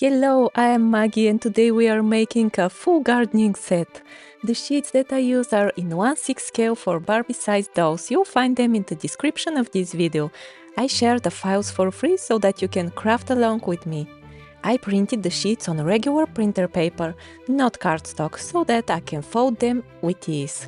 Hello, I am Maggie and today we are making a full gardening set. The sheets that I use are in 1/6 scale for Barbie-sized dolls. You'll find them in the description of this video. I share the files for free so that you can craft along with me. I printed the sheets on regular printer paper, not cardstock, so that I can fold them with ease.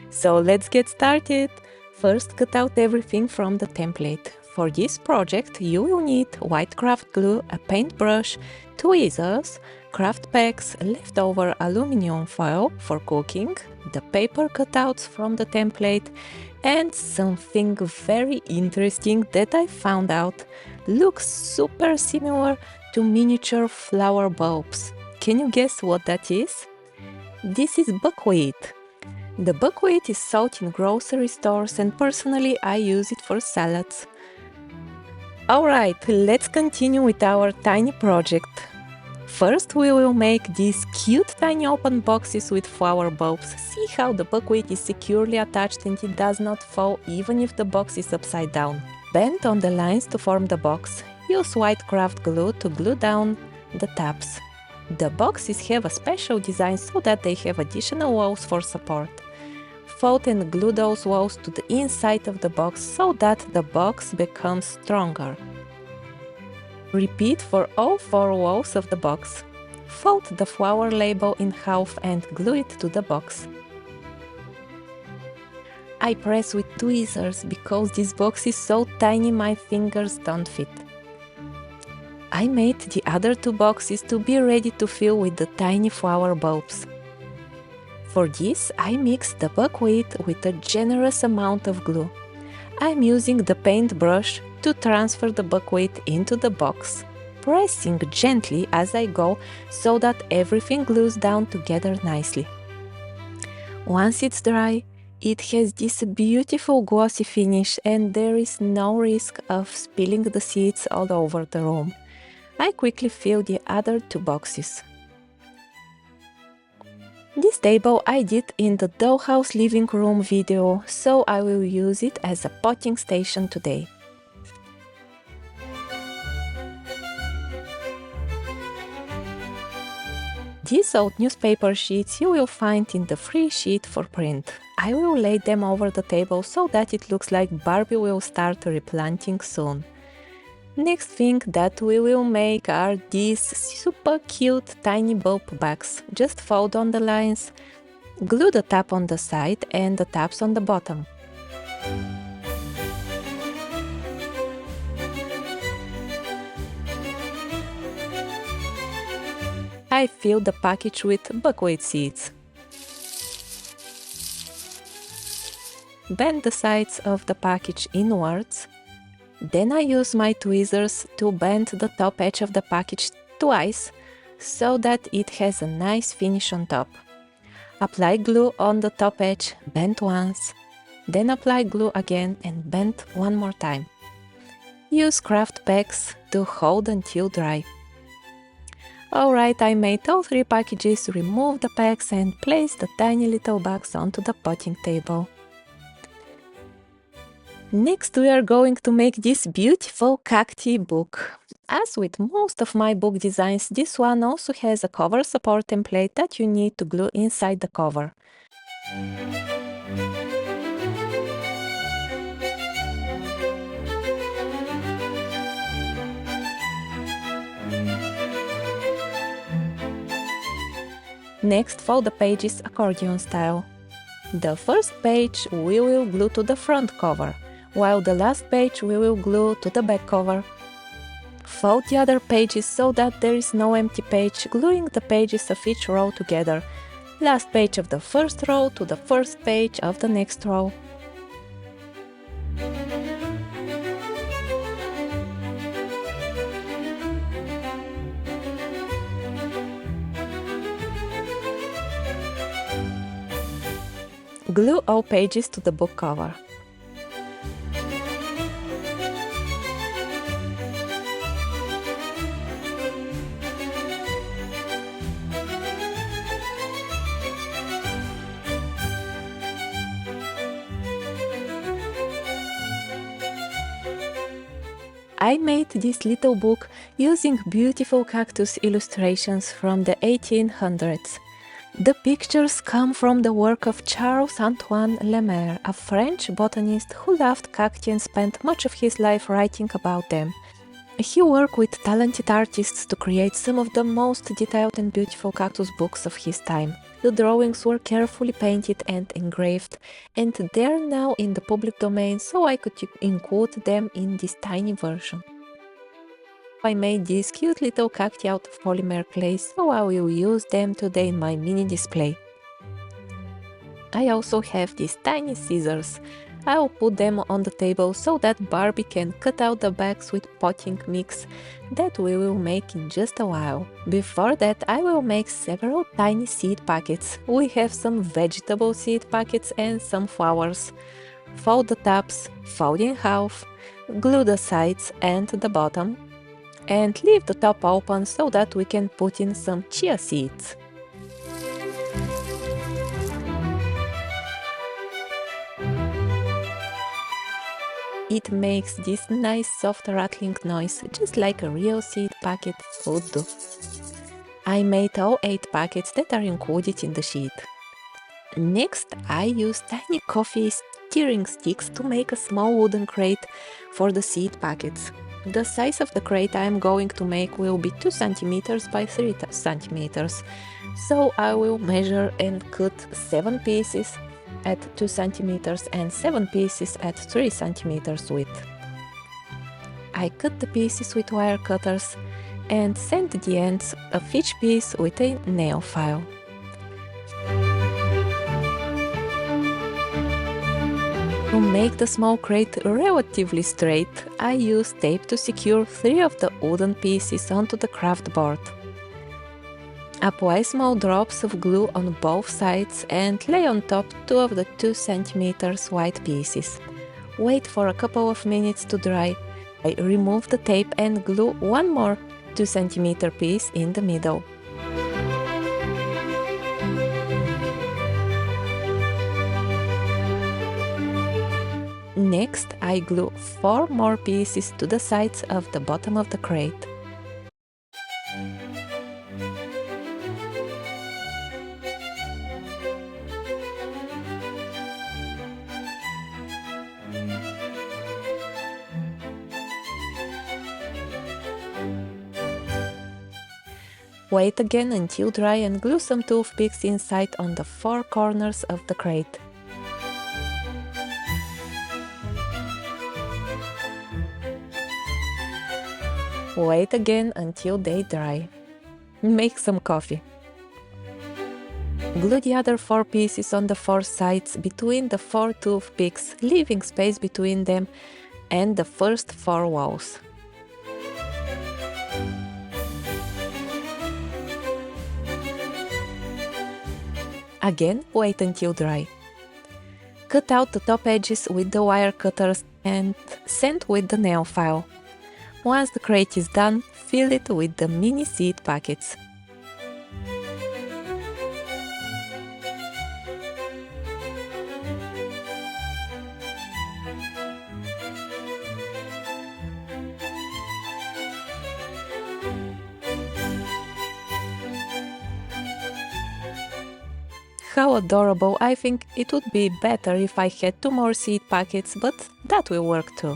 So let's get started! First, cut out everything from the template. For this project, you will need white craft glue, a paintbrush, tweezers, craft packs, leftover aluminum foil for cooking, the paper cutouts from the template, and something very interesting that I found out looks super similar to miniature flower bulbs. Can you guess what that is? This is buckwheat. The buckwheat is sold in grocery stores and personally I use it for salads. Alright, let's continue with our tiny project. First we will make these cute tiny open boxes with flower bulbs. See how the buckwheat is securely attached and it does not fall even if the box is upside down. Bend on the lines to form the box. Use white craft glue to glue down the tabs. The boxes have a special design so that they have additional walls for support. Fold and glue those walls to the inside of the box so that the box becomes stronger. Repeat for all 4 walls of the box. Fold the flower label in half and glue it to the box. I press with tweezers because this box is so tiny my fingers don't fit. I made the other 2 boxes to be ready to fill with the tiny flower bulbs. For this, I mixed the buckwheat with a generous amount of glue. I'm using the paintbrush to transfer the buckwheat into the box, pressing gently as I go so that everything glues down together nicely. Once it's dry, it has this beautiful glossy finish and there is no risk of spilling the seeds all over the room. I quickly fill the other 2 boxes. This table I did in the dollhouse living room video, so I will use it as a potting station today. These old newspaper sheets you will find in the free sheet for print. I will lay them over the table so that it looks like Barbie will start replanting soon. Next thing that we will make are these super cute tiny bulb bags. Just fold on the lines, glue the top on the side and the tabs on the bottom. I fill the package with buckwheat seeds. Bend the sides of the package inwards. Then I use my tweezers to bend the top edge of the package twice so that it has a nice finish on top. Apply glue on the top edge, bend once, then apply glue again and bend one more time. Use craft packs to hold until dry. Alright, I made all 3 packages, remove the packs and place the tiny little bags onto the potting table. Next we are going to make this beautiful cacti book. As with most of my book designs, this one also has a cover support template that you need to glue inside the cover. Next, fold the pages accordion style. The first page we will glue to the front cover, while the last page we will glue to the back cover. Fold the other pages so that there is no empty page, gluing the pages of each row together. Last page of the first row to the first page of the next row. Glue all pages to the book cover. I made this little book using beautiful cactus illustrations from the 1800s. The pictures come from the work of Charles-Antoine Lemaire, a French botanist who loved cacti and spent much of his life writing about them. He worked with talented artists to create some of the most detailed and beautiful cactus books of his time. The drawings were carefully painted and engraved, and they're now in the public domain, so I could include them in this tiny version. I made these cute little cacti out of polymer clay, so I will use them today in my mini display. I also have these tiny scissors. I'll put them on the table so that Barbie can cut out the bags with potting mix that we will make in just a while. Before that, I will make several tiny seed packets. We have some vegetable seed packets and some flowers. Fold the tops, fold in half, glue the sides and the bottom, and leave the top open so that we can put in some chia seeds. It makes this nice soft rattling noise, just like a real seed packet would do. I made all 8 packets that are included in the sheet. Next, I use tiny coffee stirring sticks to make a small wooden crate for the seed packets. The size of the crate I am going to make will be 2 cm by 3 cm, so I will measure and cut 7 pieces at 2 cm and 7 pieces at 3 cm width. I cut the pieces with wire cutters and sand the ends of each piece with a nail file. To make the small crate relatively straight, I use tape to secure 3 of the wooden pieces onto the craft board. Apply small drops of glue on both sides and lay on top 2 of the 2 cm wide pieces. Wait for a couple of minutes to dry. I remove the tape and glue one more 2 cm piece in the middle. Next, I glue 4 more pieces to the sides of the bottom of the crate. Wait again until dry and glue some toothpicks inside on the 4 corners of the crate. Wait again until they dry. Make some coffee. Glue the other 4 pieces on the 4 sides between the 4 toothpicks, leaving space between them and the first 4 walls. Again, wait until dry. Cut out the top edges with the wire cutters and sand with the nail file. Once the crate is done, fill it with the mini seed packets. How adorable! I think it would be better if I had 2 more seed packets, but that will work too.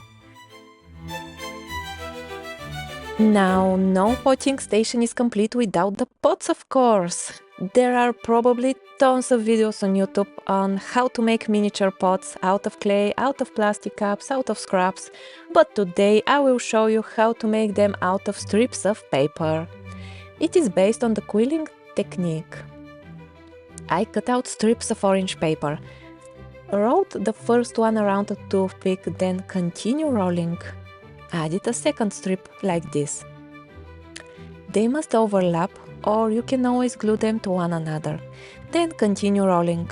Now, no potting station is complete without the pots, of course. There are probably tons of videos on YouTube on how to make miniature pots out of clay, out of plastic cups, out of scraps, but today I will show you how to make them out of strips of paper. It is based on the quilling technique. I cut out strips of orange paper. Roll the first one around a toothpick, then continue rolling. Add a second strip like this. They must overlap, or you can always glue them to one another. Then continue rolling.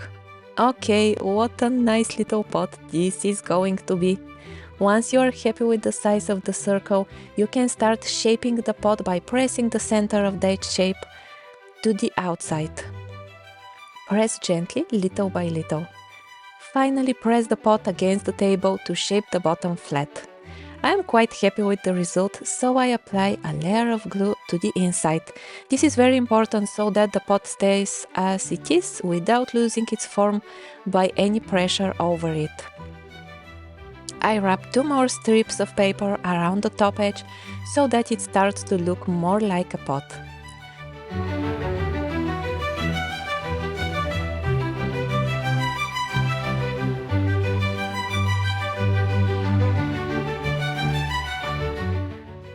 Okay, what a nice little pot this is going to be. Once you are happy with the size of the circle, you can start shaping the pot by pressing the center of that shape to the outside. Press gently, little by little. Finally, press the pot against the table to shape the bottom flat. I'm quite happy with the result, so I apply a layer of glue to the inside. This is very important so that the pot stays as it is without losing its form by any pressure over it. I wrap 2 more strips of paper around the top edge so that it starts to look more like a pot.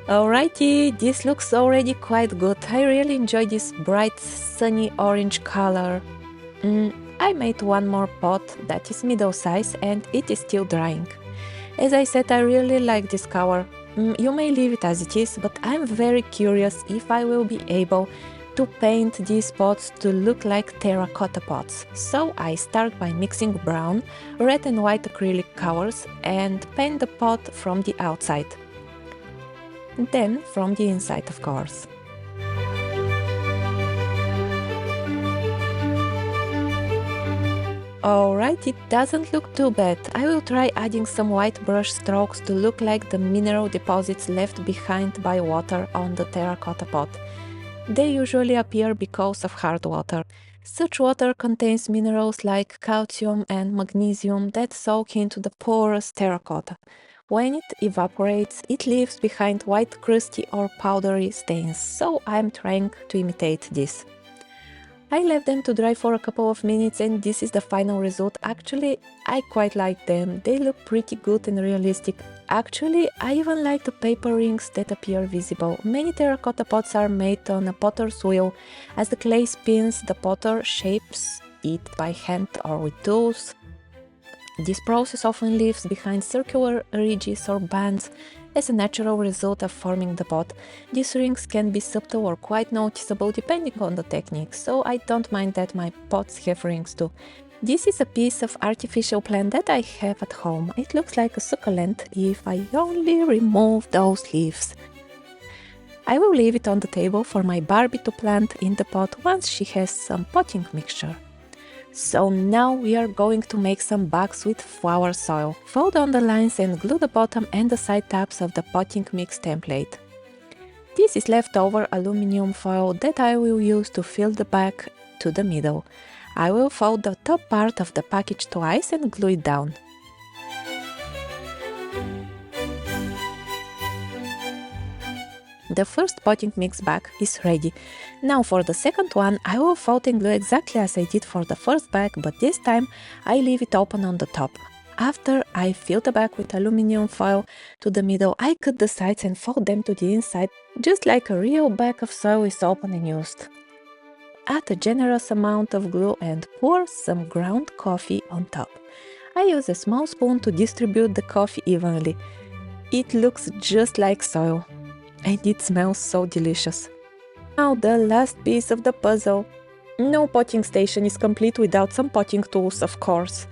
Alrighty, this looks already quite good. I really enjoy this bright sunny orange color. I made one more pot that is middle size and it is still drying. As I said, I really like this color. You may leave it as it is, but I'm very curious if I will be able to paint these pots to look like terracotta pots. So I start by mixing brown, red and white acrylic colors and paint the pot from the outside. Then from the inside, of course. Alright, it doesn't look too bad. I will try adding some white brush strokes to look like the mineral deposits left behind by water on the terracotta pot. They usually appear because of hard water. Such water contains minerals like calcium and magnesium that soak into the porous terracotta. When it evaporates, it leaves behind white crusty or powdery stains, so I'm trying to imitate this. I left them to dry for a couple of minutes and this is the final result. Actually, I quite like them. They look pretty good and realistic. Actually, I even like the paper rings that appear visible. Many terracotta pots are made on a potter's wheel. As the clay spins, the potter shapes it by hand or with tools. This process often leaves behind circular ridges or bands as a natural result of forming the pot. These rings can be subtle or quite noticeable depending on the technique, so I don't mind that my pots have rings too. This is a piece of artificial plant that I have at home. It looks like a succulent if I only remove those leaves. I will leave it on the table for my Barbie to plant in the pot once she has some potting mixture. So now we are going to make some bags with flower soil. Fold on the lines and glue the bottom and the side tabs of the potting mix template. This is leftover aluminum foil that I will use to fill the bag to the middle. I will fold the top part of the package twice and glue it down. The first potting mix bag is ready. Now for the second one, I will fold and glue exactly as I did for the first bag, but this time I leave it open on the top. After I fill the bag with aluminum foil to the middle, I cut the sides and fold them to the inside, just like a real bag of soil is open and used. Add a generous amount of glue and pour some ground coffee on top. I use a small spoon to distribute the coffee evenly. It looks just like soil. And it smells so delicious. Now the last piece of the puzzle. No potting station is complete without some potting tools, of course.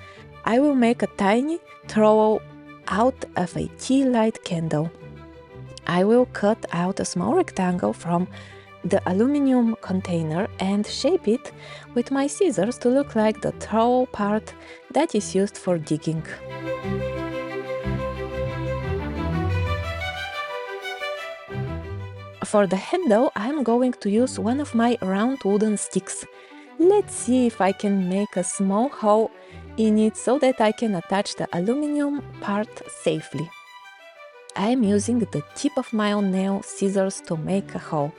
I will make a tiny trowel out of a tea light candle. I will cut out a small rectangle from the aluminum container and shape it with my scissors to look like the trowel part that is used for digging. For the handle, I'm going to use one of my round wooden sticks. Let's see if I can make a small hole in it so that I can attach the aluminum part safely. I'm using the tip of my own nail scissors to make a hole.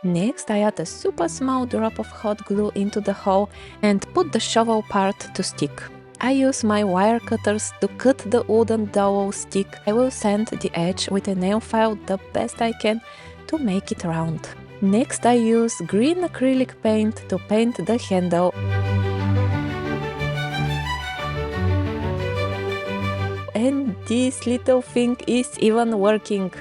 Next, I add a super small drop of hot glue into the hole and put the shovel part to stick. I use my wire cutters to cut the wooden dowel stick. I will sand the edge with a nail file the best I can to make it round. Next, I use green acrylic paint to paint the handle. And this little thing is even working.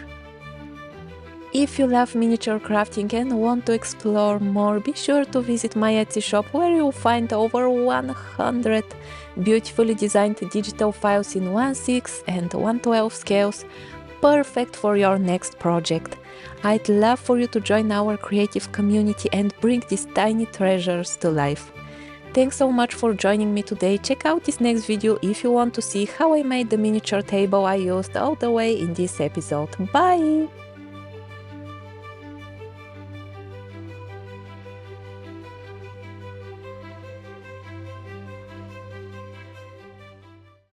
If you love miniature crafting and want to explore more, be sure to visit my Etsy shop where you'll find over 100 beautifully designed digital files in 1/6 and 1/12 scales, perfect for your next project. I'd love for you to join our creative community and bring these tiny treasures to life. Thanks so much for joining me today. Check out this next video if you want to see how I made the miniature table I used all the way in this episode. Bye!